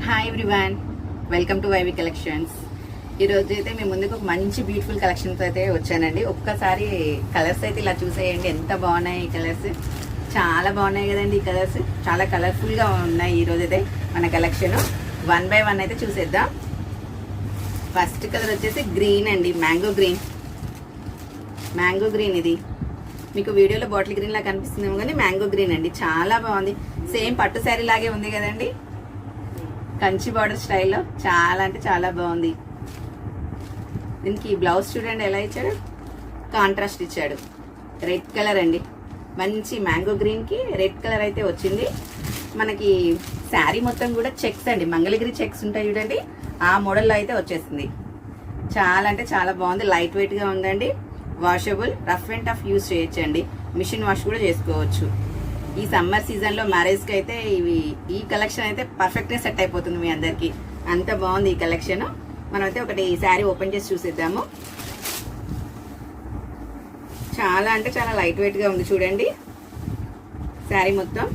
Hi everyone, welcome to YV collections. ఈరోజు అయితే మేము ముందుకు ఒక మంచి బ్యూటిఫుల్ కలెక్షన్స్ అయితే వచ్చానండి. ఒక్కసారి కలర్స్ అయితే ఇలా చూసేయండి, ఎంత బాగున్నాయి ఈ కలర్స్. చాలా బాగున్నాయి కదండి ఈ కలర్స్, చాలా కలర్ఫుల్గా ఉన్నాయి. ఈరోజు అయితే మన కలెక్షన్ 1 by 1 అయితే చూసేద్దాం. ఫస్ట్ కలర్ వచ్చేసి గ్రీన్ అండి, మ్యాంగో గ్రీన్. మ్యాంగో గ్రీన్ ఇది మీకు వీడియోలో బాటిల్ గ్రీన్ లాగా కనిపిస్తుందేమో కానీ మ్యాంగో గ్రీన్ అండి, చాలా బాగుంది. సేమ్ పట్టు శారీ లాగే ఉంది కదండి, కంచి బార్డర్ స్టైల్లో చాలా అంటే చాలా బాగుంది. దీనికి బ్లౌజ్ చూడండి ఎలా ఇచ్చాడు, కాంట్రాస్ట్ ఇచ్చాడు. రెడ్ కలర్ అండి, మంచి మ్యాంగో గ్రీన్కి రెడ్ కలర్ అయితే వచ్చింది. మనకి శారీ మొత్తం కూడా చెక్స్ అండి, మంగళగిరి చెక్స్ ఉంటాయి చూడండి, ఆ మోడల్లో అయితే వచ్చేసింది. చాలా అంటే చాలా బాగుంది, లైట్ వెయిట్గా ఉందండి. Washable, rough and tough use చేయొచ్చండి, మిషన్ వాష్ కూడా చేసుకోవచ్చు. ఈ సమ్మర్ సీజన్లో మ్యారేజ్కి అయితే ఈ కలెక్షన్ అయితే పర్ఫెక్ట్గా సెట్ అయిపోతుంది మీ అందరికీ. అంత బాగుంది ఈ కలెక్షన్. మనమైతే ఒకటి శారీ ఓపెన్ చేసి చూసేద్దాము. చాలా అంటే చాలా లైట్ వెయిట్గా ఉంది చూడండి శారీ మొత్తం.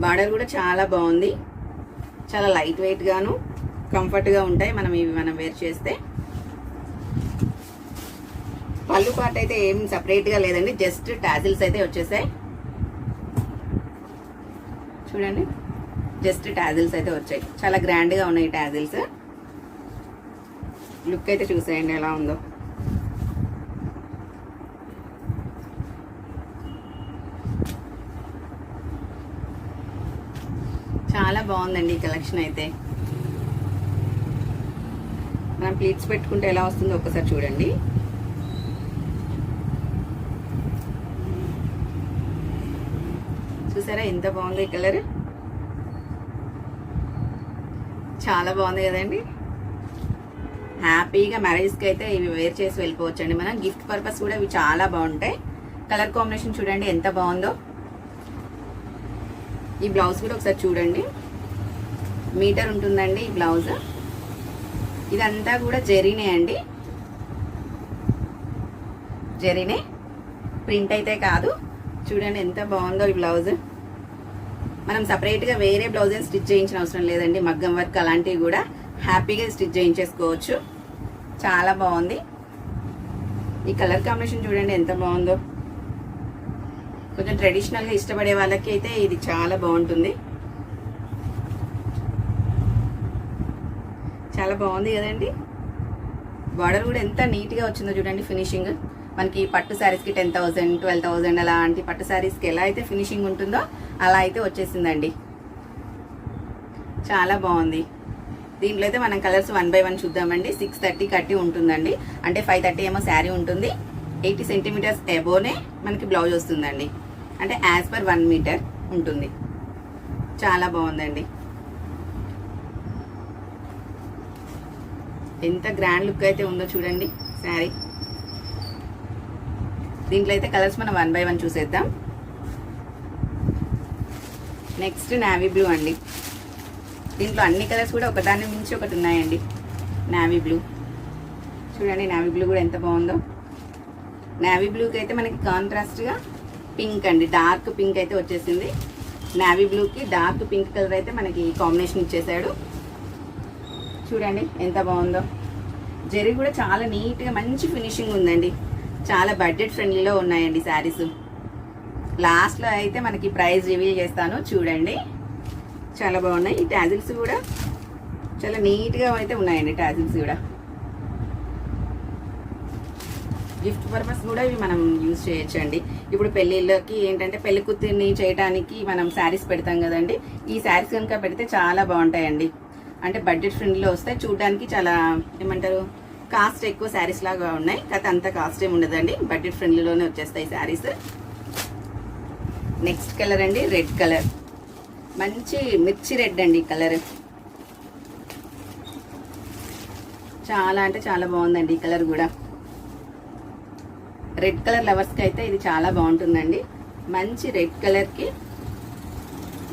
బార్డర్ కూడా చాలా బాగుంది, చాలా లైట్ వెయిట్గాను కంఫర్ట్గా ఉంటాయి మనం వేర్ చేస్తే. పళ్ళు పార్ట్ అయితే ఏం సపరేట్గా లేదండి, జస్ట్ టాజిల్స్ అయితే వచ్చేసాయి చూడండి, జస్ట్ టాజిల్స్ అయితే వచ్చాయి. చాలా గ్రాండ్గా ఉన్నాయి టాజిల్స్. లుక్ అయితే చూసేయండి ఎలా ఉందో. చాలా బాగుందండి ఈ కలెక్షన్ అయితే. మనం ప్లీట్స్ పెట్టుకుంటే ఎలా వస్తుందో ఒక్కసారి చూడండి. చూసారా ఎంత బాగుంది ఈ కలర్, చాలా బాగుంది కదండి. హ్యాపీగా మ్యారేజ్కి అయితే ఇవి వేర్ చేసి వెళ్ళిపోవచ్చండి. మనం గిఫ్ట్ పర్పస్ కూడా ఇవి చాలా బాగుంటాయి. కలర్ కాంబినేషన్ చూడండి ఎంత బాగుందో. ఈ బ్లౌజ్ కూడా ఒకసారి చూడండి, మీటర్ ఉంటుందండి ఈ బ్లౌజ్. ఇదంతా కూడా జరీనే అండి, జరీనే, ప్రింట్ అయితే కాదు. చూడండి ఎంత బాగుందో ఈ బ్లౌజ్. మనం సపరేట్గా వేరే బ్లౌజ్ స్టిచ్ చేయించిన అవసరం లేదండి. మగ్గం వర్క్ అలాంటివి కూడా హ్యాపీగా స్టిచ్ చేయించేసుకోవచ్చు. చాలా బాగుంది. ఈ కలర్ కాంబినేషన్ చూడండి ఎంత బాగుందో. కొంచెం ట్రెడిషనల్గా ఇష్టపడే వాళ్ళకి అయితే ఇది చాలా బాగుంటుంది. చాలా బాగుంది కదండి. బార్డర్ కూడా ఎంత నీట్గా వచ్చిందో చూడండి. ఫినిషింగ్ మనకి పట్టు శారీస్కి 10,000 12,000 అలాంటి పట్టు శారీస్కి ఎలా అయితే ఫినిషింగ్ ఉంటుందో అలా అయితే వచ్చేసిందండి. చాలా బాగుంది. దీంట్లో అయితే మనం కలర్స్ 1 by 1 చూద్దామండి. 630 కట్టి ఉంటుందండి, అంటే 530 ఏమో శారీ ఉంటుంది. 80 సెంటీమీటర్స్ ఎబోనే మనకి బ్లౌజ్ వస్తుందండి, అంటే యాజ్ పర్ 1 మీటర్ ఉంటుంది. చాలా బాగుందండి. ఎంత గ్రాండ్ లుక్ అయితే ఉందో చూడండి శారీ. దీంట్లో అయితే కలర్స్ మనం 1 by 1 చూసేద్దాం. నెక్స్ట్ నావీ బ్లూ అండి. దీంట్లో అన్ని కలర్స్ కూడా ఒకదాన్ని మించి ఒకటి ఉన్నాయండి. నావీ బ్లూ చూడండి, నావీ బ్లూ కూడా ఎంత బాగుందో. నావీ బ్లూకి అయితే మనకి కాంట్రాస్ట్గా పింక్ అండి, డార్క్ పింక్ అయితే వచ్చేసింది. నావీ బ్లూకి డార్క్ పింక్ కలర్ అయితే మనకి కాంబినేషన్ ఇచ్చేసాడు. చూడండి ఎంత బాగుందో. జరీ కూడా చాలా నీట్గా మంచి ఫినిషింగ్ ఉందండి. చాలా బడ్జెట్ ఫ్రెండ్లీలో ఉన్నాయండి శారీస్. లాస్ట్లో అయితే మనకి ప్రైస్ రివీల్ చేస్తాను చూడండి. చాలా బాగున్నాయి. ఈ టాజిల్స్ కూడా చాలా నీట్గా అయితే ఉన్నాయండి. టాజిల్స్ కూడా గిఫ్ట్ పర్పస్ కూడా ఇవి మనం యూజ్ చేయొచ్చండి. ఇప్పుడు పెళ్ళిళ్ళకి ఏంటంటే పెళ్లి కూతుర్ని చేయడానికి మనం శారీస్ పెడతాం కదండి. ఈ శారీస్ కనుక పెడితే చాలా బాగుంటాయండి. అంటే బడ్జెట్ ఫ్రెండ్లీలో వస్తాయి. చూడడానికి చాలా ఏమంటారు, కాస్ట్ ఎక్కువ శారీస్ లాగా ఉన్నాయి కదా, అంత కాస్ట్ ఏమి ఉండదండి. బడ్జెట్ ఫ్రెండ్లీలోనే వచ్చేస్తాయి శారీస్. నెక్స్ట్ కలర్ అండి రెడ్ కలర్, మంచి మిర్చి రెడ్ అండి ఈ కలర్. చాలా అంటే చాలా బాగుందండి ఈ కలర్ కూడా. రెడ్ కలర్ లవర్స్కి అయితే ఇది చాలా బాగుంటుందండి. మంచి రెడ్ కలర్కి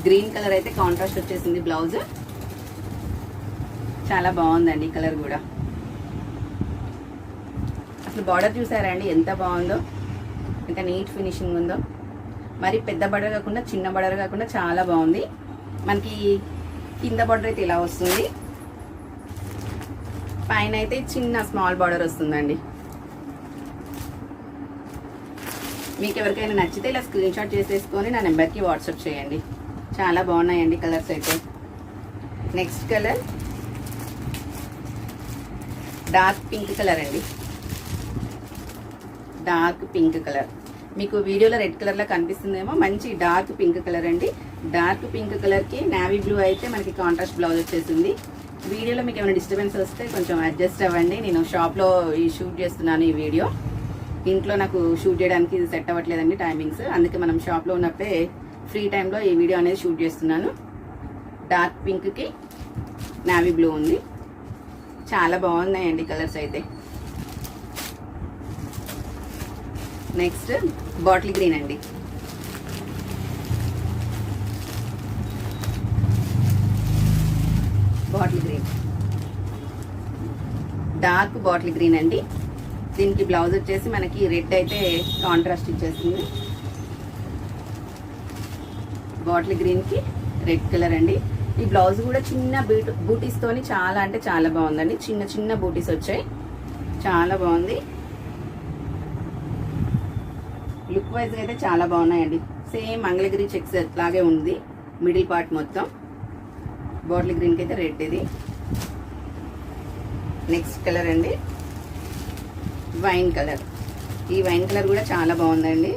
గ్రీన్ కలర్ అయితే కాంట్రాస్ట్ వచ్చేసింది బ్లౌజ్. చాలా బాగుందండి ఈ కలర్ కూడా. అసలు బార్డర్ చూసారా అండి ఎంత బాగుందో, ఎంత నీట్ ఫినిషింగ్ ఉందో. మరి పెద్ద బడర్ కాకుండా చిన్న బడర్ కాకుండా చాలా బాగుంది. మనకి కింద బార్డర్ అయితే ఇలా వస్తుంది, పైన అయితే చిన్న స్మాల్ బార్డర్ వస్తుందండి. మీకు ఎవరికైనా నచ్చితే ఇలా స్క్రీన్ షాట్ చేసేసుకొని నా నెంబర్కి వాట్సాప్ చేయండి. చాలా బాగున్నాయండి కలర్స్ అయితే. Next colour dark pink colour అండి. డార్క్ పింక్ కలర్ మీకు వీడియోలో రెడ్ కలర్లో కనిపిస్తుందేమో, మంచి డార్క్ పింక్ కలర్ అండి. డార్క్ పింక్ కలర్కి నావీ బ్లూ అయితే మనకి కాంట్రాస్ట్ బ్లౌజ్ వచ్చేసింది. వీడియోలో మీకు ఏమైనా డిస్టర్బెన్స్ వస్తే కొంచెం అడ్జస్ట్ అవ్వండి. నేను షాప్లో ఈ షూట్ చేస్తున్నాను ఈ వీడియో. ఇంట్లో నాకు షూట్ చేయడానికి ఇది సెట్ అవ్వట్లేదండి టైమింగ్స్, అందుకే మనం షాప్లో ఉన్నప్పుడే ఫ్రీ టైంలో ఈ వీడియో అనేది షూట్ చేస్తున్నాను. డార్క్ పింక్కి నావీ బ్లూ ఉంది, చాలా బాగున్నాయండి కలర్స్ అయితే. నెక్స్ట్ బాటిల్ గ్రీన్ అండి. Bottle green, dark bottle green అండి. దీనికి బ్లౌజ్ వచ్చేసి మనకి రెడ్ అయితే కాంట్రాస్ట్ ఇచ్చేస్తుంది. బాటిల్ గ్రీన్కి రెడ్ కలర్ అండి. ఈ బ్లౌజ్ కూడా చిన్న బూటీస్ తోని చాలా అంటే చాలా బాగుందండి. చిన్న చిన్న బూటీస్ వచ్చాయి, చాలా బాగుంది. లుక్ వైజ్ అయితే చాలా బాగున్నాయండి. సేమ్ మంగళగిరి చెక్స్ లాగే ఉంది మిడిల్ పార్ట్ మొత్తం. బాటిల్ గ్రీన్కి అయితే రెడ్ ఇది. నెక్స్ట్ కలర్ అండి వైన్ కలర్. ఈ వైన్ కలర్ కూడా చాలా బాగుందండి.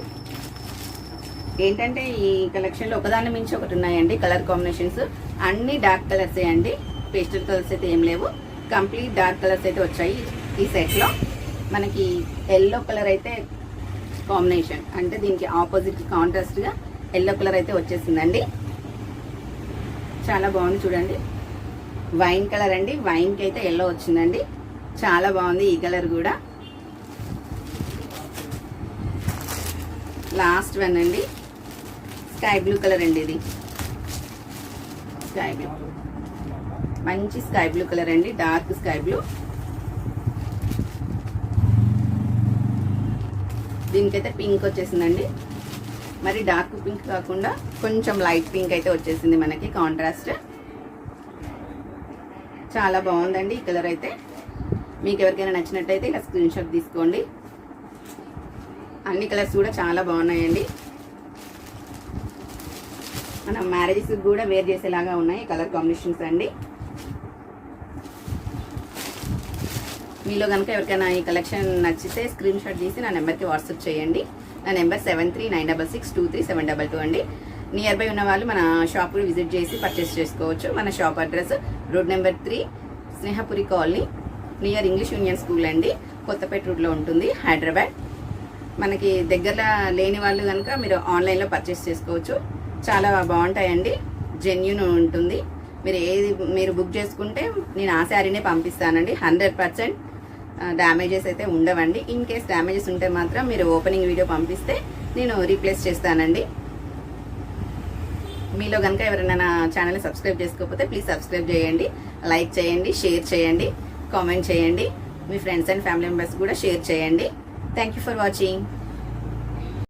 ఏంటంటే ఈ కలెక్షన్లో ఒకదాని మించి ఒకటి ఉన్నాయండి కలర్ కాంబినేషన్స్. అన్ని డార్క్ కలర్సే అండి, పేస్టల్ కలర్స్ అయితే ఏం లేవు. కంప్లీట్ డార్క్ కలర్స్ అయితే వచ్చాయి ఈ సెట్లో. మనకి ఎల్లో కలర్ అయితే కాంబినేషన్, అంటే దీనికి ఆపోజిట్ కాంట్రాస్ట్గా ఎల్లో కలర్ అయితే వచ్చేసిందండి. చాలా బాగుంది చూడండి. వైన్ కలర్ అండి, వైన్కి అయితే ఎల్లో వచ్చిందండి, చాలా బాగుంది ఈ కలర్ కూడా. లాస్ట్ వన్ అండి స్కై బ్లూ కలర్ అండి. ఇది స్కై బ్లూ, మంచి స్కై బ్లూ కలర్ అండి, డార్క్ స్కై బ్లూ. దీనికైతే పింక్ వచ్చేసిందండి, మరి డార్క్ పింక్ కాకుండా కొంచెం లైట్ పింక్ అయితే వచ్చేసింది మనకి కాంట్రాస్ట్. చాలా బాగుందండి ఈ కలర్ అయితే. మీకు ఎవరికైనా నచ్చినట్టయితే ఇలా స్క్రీన్ షాట్ తీసుకోండి. అన్ని కలర్స్ కూడా చాలా బాగున్నాయండి. మనం మ్యారేజెస్ కూడా వేర్ చేసేలాగా ఉన్నాయి కలర్ కాంబినేషన్స్ అండి. మీలో కనుక ఎవరికైనా ఈ కలెక్షన్ నచ్చితే స్క్రీన్ షాట్ తీసి నా నెంబర్కి వాట్సాప్ చేయండి. నా నెంబర్ 7396623722 అండి. నియర్ బై ఉన్న వాళ్ళు మన షాప్ విజిట్ చేసి పర్చేస్ చేసుకోవచ్చు. మన shop address road number 3 Snehapuri colony near English union school అండి, కొత్తపేట రోడ్లో ఉంటుంది, హైదరాబాద్. మనకి దగ్గరలో లేని వాళ్ళు కనుక మీరు ఆన్లైన్లో పర్చేస్ చేసుకోవచ్చు. చాలా బాగుంటాయండి, జెన్యూన్ ఉంటుంది. మీరు బుక్ చేసుకుంటే నేను ఆ శారీనే పంపిస్తానండి. 100% డ్యామేజెస్ అయితే ఉండవండి. ఇన్ కేస్ డ్యామేజెస్ ఉంటే మాత్రం మీరు ఓపెనింగ్ వీడియో పంపిస్తే నేను రీప్లేస్ చేస్తానండి. మీలో కనుక ఎవరైనా నా ఛానల్ని సబ్స్క్రైబ్ చేసుకోకపోతే ప్లీజ్ సబ్స్క్రైబ్ చేయండి, లైక్ చేయండి, షేర్ చేయండి, కామెంట్ చేయండి. మీ ఫ్రెండ్స్ అండ్ ఫ్యామిలీ మెంబర్స్ కూడా షేర్ చేయండి. Thank you for watching.